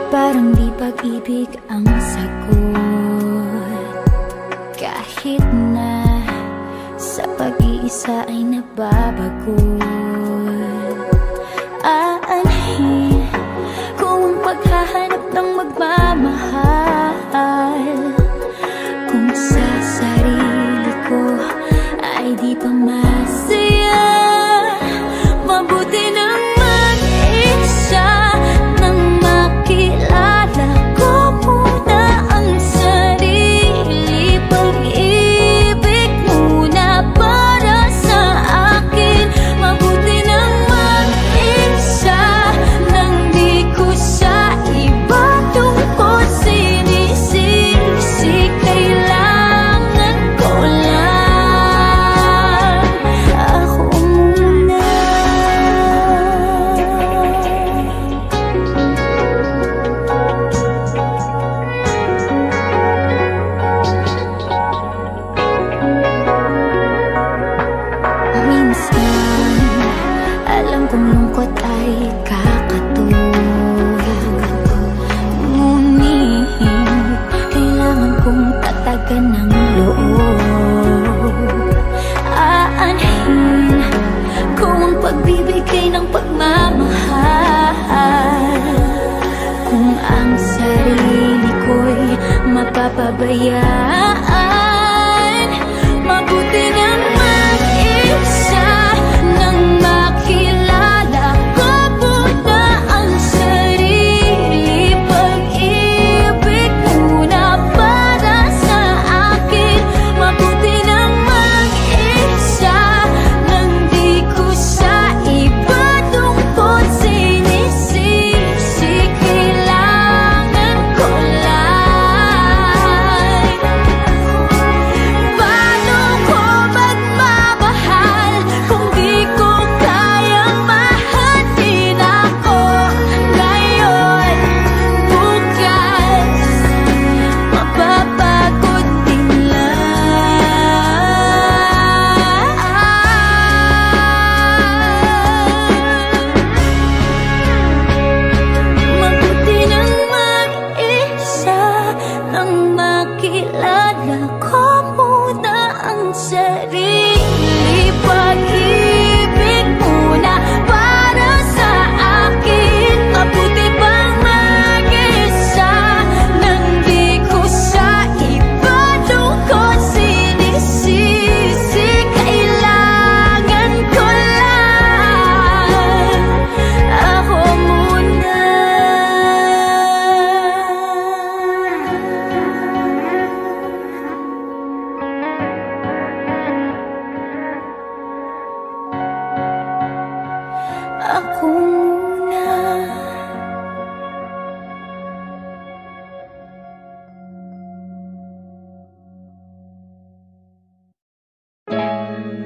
Parang di pag-ibig ang sagot, kahit na sa pag-iisa ay nababagot. Aanhin kung ang paghahanap ng magmamahal, kung sa sarili ko ay di pa masaya. Mabuti nang mag-isa nang makilala ko muna ang sarili. Pag-ibig muna para sa akin. Mabuti nang mag-isa nang di ko sa iba tungkol sinisisi. Kailangan ko lang ako muna. Minsan, alam kong lungkot ay kakatulog, ngunit kailangan kong tatagan ng loob. Aanhin kung ang pagbibigay ng pagmamahal, kung ang sarili ko'y mapapabayaan. Mabuti nang mag-isa nang makilala ko muna ang sarili. Pag-ibig muna para sa akin. Mabuti nang mag-isa nang di ko sa iba tungkol sinisisi. Kailangan ko lang. Paano ko magmamahal kung di ko kayang mahalin ako ngayon? Bukas mapapagod din lang. Mabuti nang mag-isa nang makilala ko muna ang sarili. Pag-ibig muna para sa akin. Mabuti pang mag-isa nang di ko sa iba tungkol sinisisi. Kailangan ko lang ako muna. Ako muna.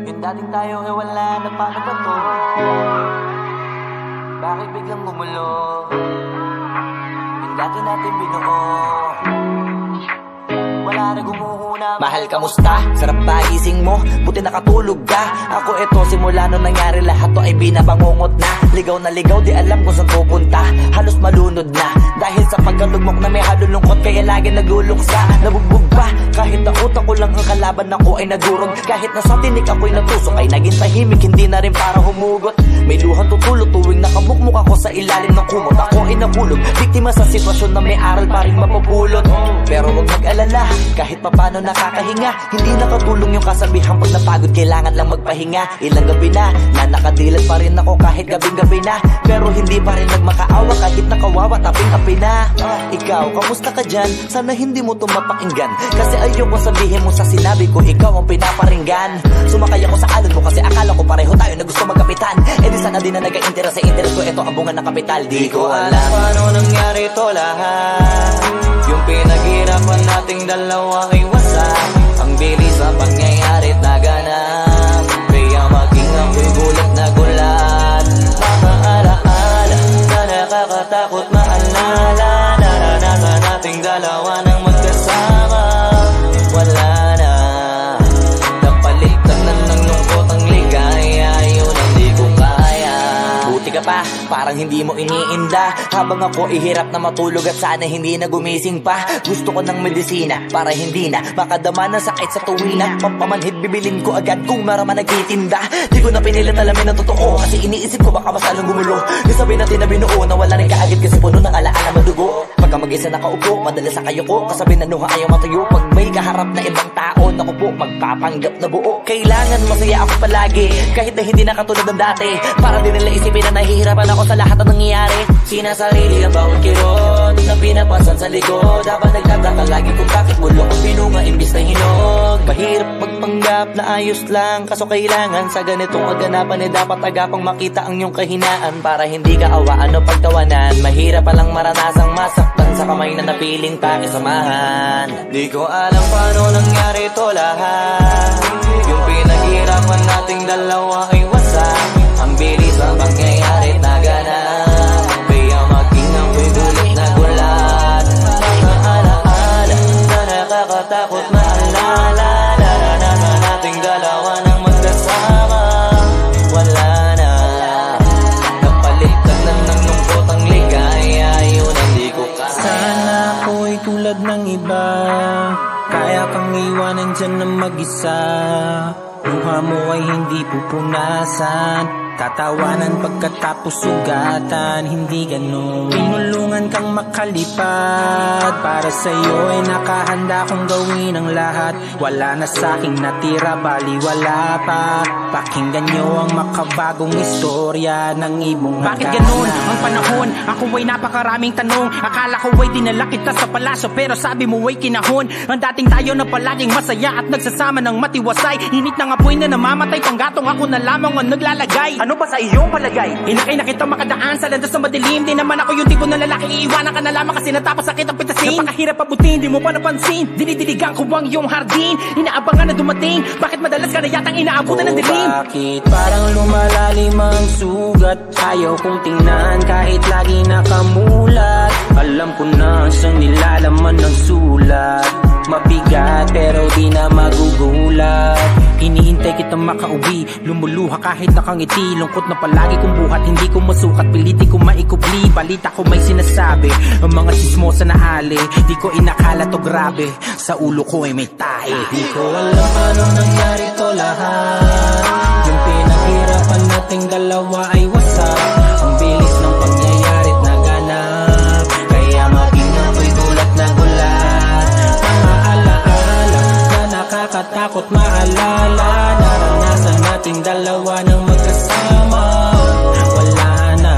Yung dating tayo ay wala na, paano ba to? Bakit biglang gumulo? Yung dati natin binuo, wala na gumuhuna. Mahal, kamusta? Sarap ba gising mo? Buti nakatulog ka. Ako eto, simula nung nangyari lahat to ay binabangungot na. Ligaw na ligaw, di alam kung saan pupunta. Halos malunod na dahil sa pagkalugmok na may halulungkot. Kaya lagi nagluluksa, nabugbog pa. Kahit na utak ko lang ang kalaban, ako ay nagurog. Kahit na sa tinik ako'y natusok, ay naging tahimik, hindi na rin para humugot. May luhang tutulog tuwing nakabukmuk ako sa ilalim ng kumot. Ako ay nahulog, biktima sa sitwasyon na may aral pa rin mapupulot. Pero wag mag-alala, kahit papano nakakahinga. Hindi nakatulong yung kasabihan, pag napagod kailangan lang magpahinga. Ilang gabi na nakadilat pa rin ako kahit gabing-gabi na. Pero hindi pa rin nagmakaawa kahit nakawawa, taping-api na. Ikaw, kamusta ka dyan? Sana hindi mo ito mapakinggan, kasi ayoko sabihin mo sa sinabi ko, ikaw ang pinaparinggan. Sumakay ako sa alon mo kasi akala ko pareho tayo na gusto magkapitan. Eh di sana din na nag-interest sa interest ko, ito ang bunga ng kapital. Di ko alam paano nangyari to lahat. Yung pinaghirapan nating dalawa ay wasak. Ang bilis sa pangyayari't naganap, kaya maging ako'y gulat na gulat. Mga alaala na nakakatakot maalala. Naranasan nating dalawa nang magkasama. Wala na, napalitan na ng lungkot ang ligaya. Yun ang di ko kaya. Buti ka pa, parang hindi mo iniinda. Habang ako ihirap na matulog at sana hindi na gumising pa. Gusto ko ng medisina para hindi na makadama ng sakit sa tuwina. Pampamanhid bibilin ko agad kung maraman nagtitinda. Di ko na pinilit alamin ang totoo kasi iniisip ko baka mas lalong gumulo. Yung sabi natin na binuo na wala rin kaagad kasi puno ng alaala madugo. Pagka mag-isa nakaupo, madalas sa kayo ko kasabi na nuha ayaw matuyo. Pag may kaharap na ibang tao, naku po, magpapanggap na buo. Kailangan masaya ako palagi kahit na hindi na katulad ng dati. Para din nila isipin na nahihirapan ako sa lahat ng nangyayari. Sinasarili ang bawat kirot na pinapasan sa likod. Habang nagtataka lagi kung bakit mulok ang pinunga imbis na hinog. Mahirap magpanggap na ayos lang, kaso kailangan sa ganitong kaganapan dapat agapang makita ang iyong kahinaan. Para hindi ka awaan o pagtawanan. Mahirap palang maranasang masaktan sa kamay na napiling pakisamahan. Di ko alam paano nangyari to lahat. Yung pinaghirapan nating dalawa ay wasak. Ang bilis ang pangyayari na ganap. Kaya maging ako'y gulit na gulat. Mga alaala na nakakatakot na alala. Naranasan nating dalawa ng magkasama. Wala na. Napalitan na ng lungkot ang ligaya. Yun ang di ko kaya. Sana ako'y tulad ng iba, kaya kang iwanan dyan ng mag-isa. Luha mo ay hindi pupunasan, tatawanan pagkatapos sugatan. Hindi ganon, tinulungan kang makalipad. Para sa'yo ay nakahanda kong gawin ang lahat. Wala na sa'king natira, baliwala pa. Pakinggan nyo ang makabagong istorya ng ibong bakit ganon ang panahon? Ako ay napakaraming tanong. Akala ko ay dinala kita sa palaso, pero sabi mo ay kinahon. Ang dating tayo na palaging masaya at nagsasama ng matiwasay. Init ng apoy na namamatay, panggatong ako na lamang ang naglalagay. Ano ba sa iyong palagay? Hinakay na kita makadaan sa landas na madilim. Di naman ako yung tipo na lalaki, iiwanan ka na lamang kasi natapos sakit ang pitasin. Napakahirap abutin, di mo pa napansin. Dinidiligan ko ang iyong hardin, inaabangan na dumating. Bakit madalas ka na yatang inaabutan ng dilim? Bakit parang lumalalim ang sugat? Ayaw kong tingnan kahit lagi nakamulat. Alam ko na siyang nilalaman ng sulat. Mabigat pero di na magugulat. Hinihintay kitang makauwi, lumuluha kahit nakangiti. Lungkot na palagi kong buhat, hindi ko masukat, piliti ko maikubli. Balita ko may sinasabi, ang mga sismosa na ali. Di ko inakala to grabe, sa ulo ko ay may tae. Di ko alam paano nangyari to lahat. Yung pinaghirapan nating dalawa ay wasak. Ang bilis ng pangyayari't naganap, kaya maging ako'y gulat na gulat. Mga alaala na nakakatakot maalala. Naranasan nating dalawa ng magkasama. Wala na,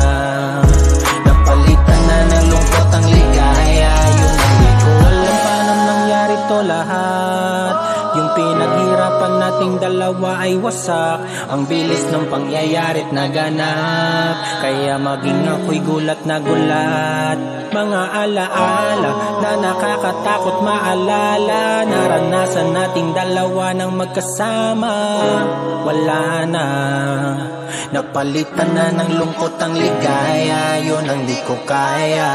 napalitan na ng lungkot ang ligaya. Yun ang di ko alam paano nangyari to lahat. Yung pinaghirapan nating dalawa ay wasak. Ang bilis ng pangyayari't naganap, kaya maging ako'y gulat na gulat. Mga alaala na nakakatakot maalala. Naranasan nating dalawa ng magkasama. Wala na, napalitan na ng lungkot ang ligaya. Yun ang di ko kaya.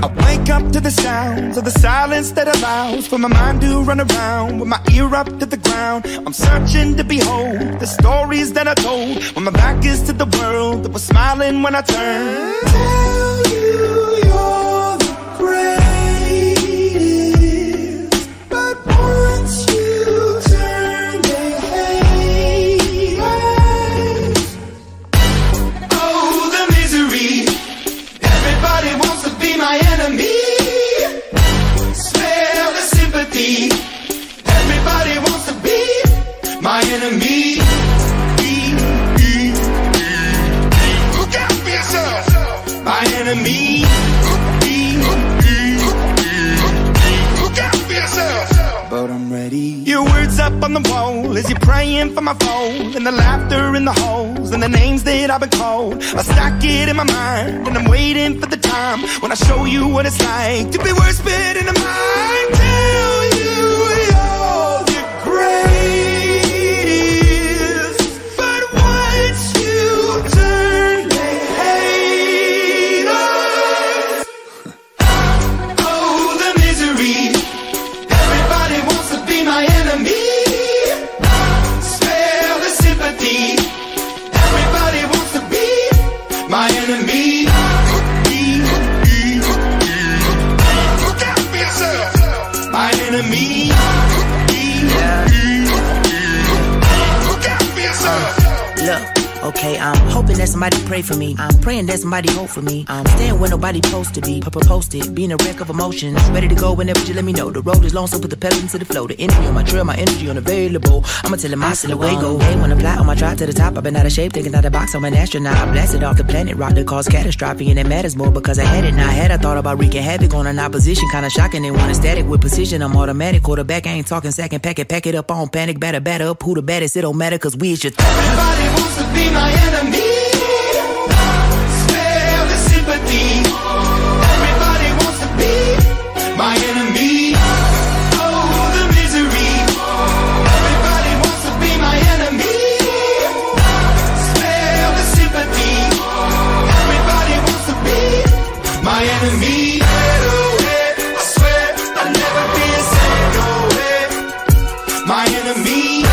I wake up to the sounds of the silence that allows for my mind to run around with my ear up to the ground. I'm searching to behold the stories that I told when my back is to the world that was smiling when I turned. Tell you you're the greatest, but once you turn they hate us. Oh, the misery. Everybody wants to be my enemy. Spare the sympathy. Everybody wants to be my enemy. Look out for yourself. My enemy. Look out for yourself. But I'm ready. Your words up on the wall as you're praying for my phone, and the laughter in the halls, and the names that that I've been called. I stack it in my mind, and I'm waiting for the time when I show you what it's like to be worse fit in the mind. Tell you you're the greatest, but once you turn, they hate us. Oh, the misery. Everybody wants to be my enemy. Spare the sympathy. Everybody wants to be my enemy. Look out for yourself. My enemy. Look out for yourself. Look, okay, I'm hoping that somebody pray for me. I'm praying that somebody hope for me. I'm staying where nobody supposed to be. Posted, being a wreck of emotions. Ready to go whenever you let me know. The road is long, so put the pedal into the flow. The energy on my trail, my energy unavailable. I'ma tell him my silhouette go. Hey, when I fly on my drive to the top, I've been out of shape, thinking out the box. I'm an astronaut. I blasted off the planet, rock that caused catastrophe, and it matters more because I had it. Now I had, I thought about wreaking havoc on an opposition, kinda shocking. They want a static with precision. I'm automatic, quarterback. I ain't talking second pack it up on panic, batter up. Who the baddest? It don't matter, cause we is your Everybody wants to be my enemy. Spare the sympathy. Everybody wants to be my enemy. Oh, the misery. Everybody wants to be my enemy. Spare the sympathy. Everybody wants to be my enemy. I swear I'll never be a sad away. My enemy. I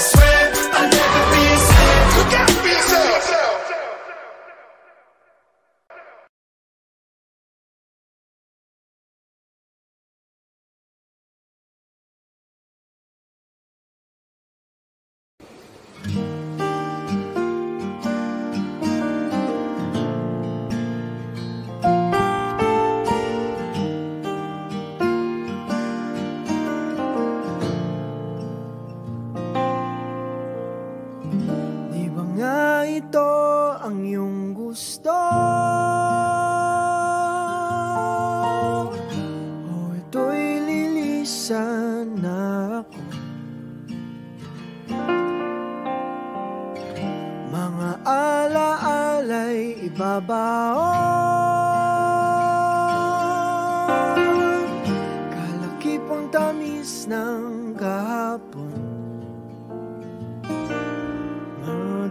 swear I'll never be a sad. Look out for yourself. Di ba nga ito ang iyong gusto? O ito'y lilisan na ako? Mga alaala'y ibabaon, kalakipang tamis ng kahapon.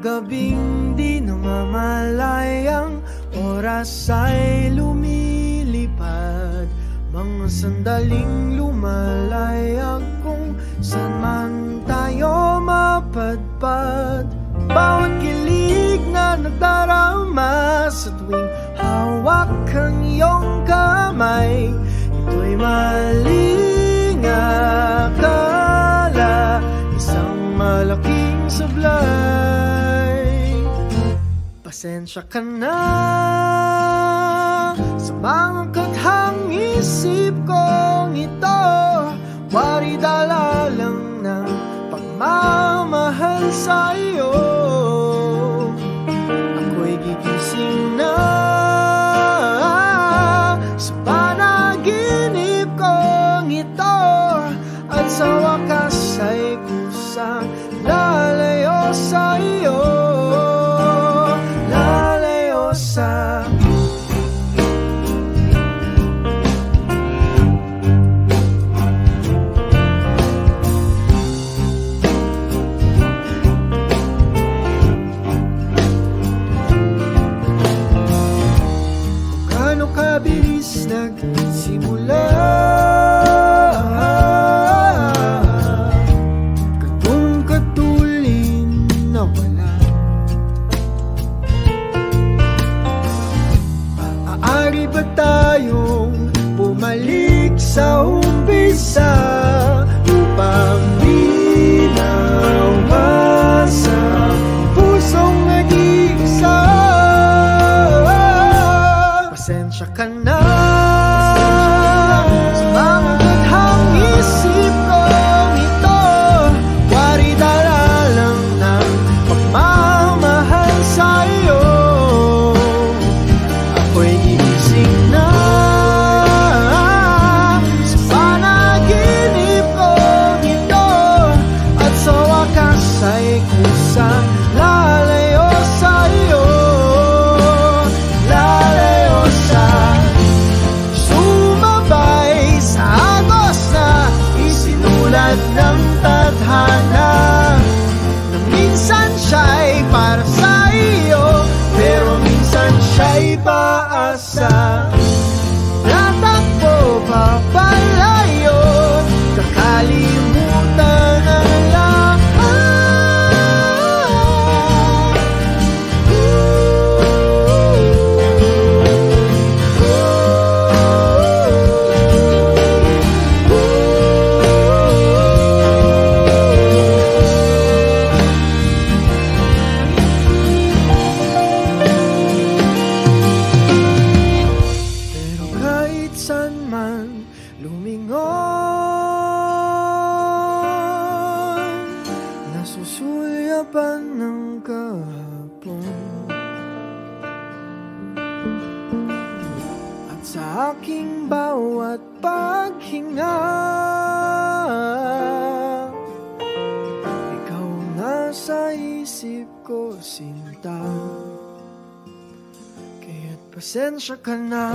Gabing di namamalayang oras ay lumilipad. Mga sandaling lumalayag kung saan man tayo mapadpad. Bawat kilig na nagdarama sa tuwing hawak ang iyong kamay, ito'y maling akala, isang malaking sablay. Pasensya ka na sa mga kathang isip kong ito. Wari dala lang ng pagmamahal sa iyo. Ako'y gigising na sa panaginip kong ito, at sa wakas ay kusang lalayo sa iyo. Lalayo sa gaano kabilis nagsimula, katong katulin na wala. Maaari ba tayong bumalik sa umpisa upang ginawa sa pusong nag-iisa? Pasensya ka na sa mga kathang isip kong ito. Wari dala lang ng pagmamahal sa iyo. Ako'y gigising na sa panaginip kong ito, at sa wakas ay kusang lalayo At sa aking bawat paghinga, ikaw nasa isip ko, sinta. Kaya't pasensya ka na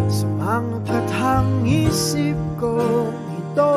sa mga kathang isip ko ito.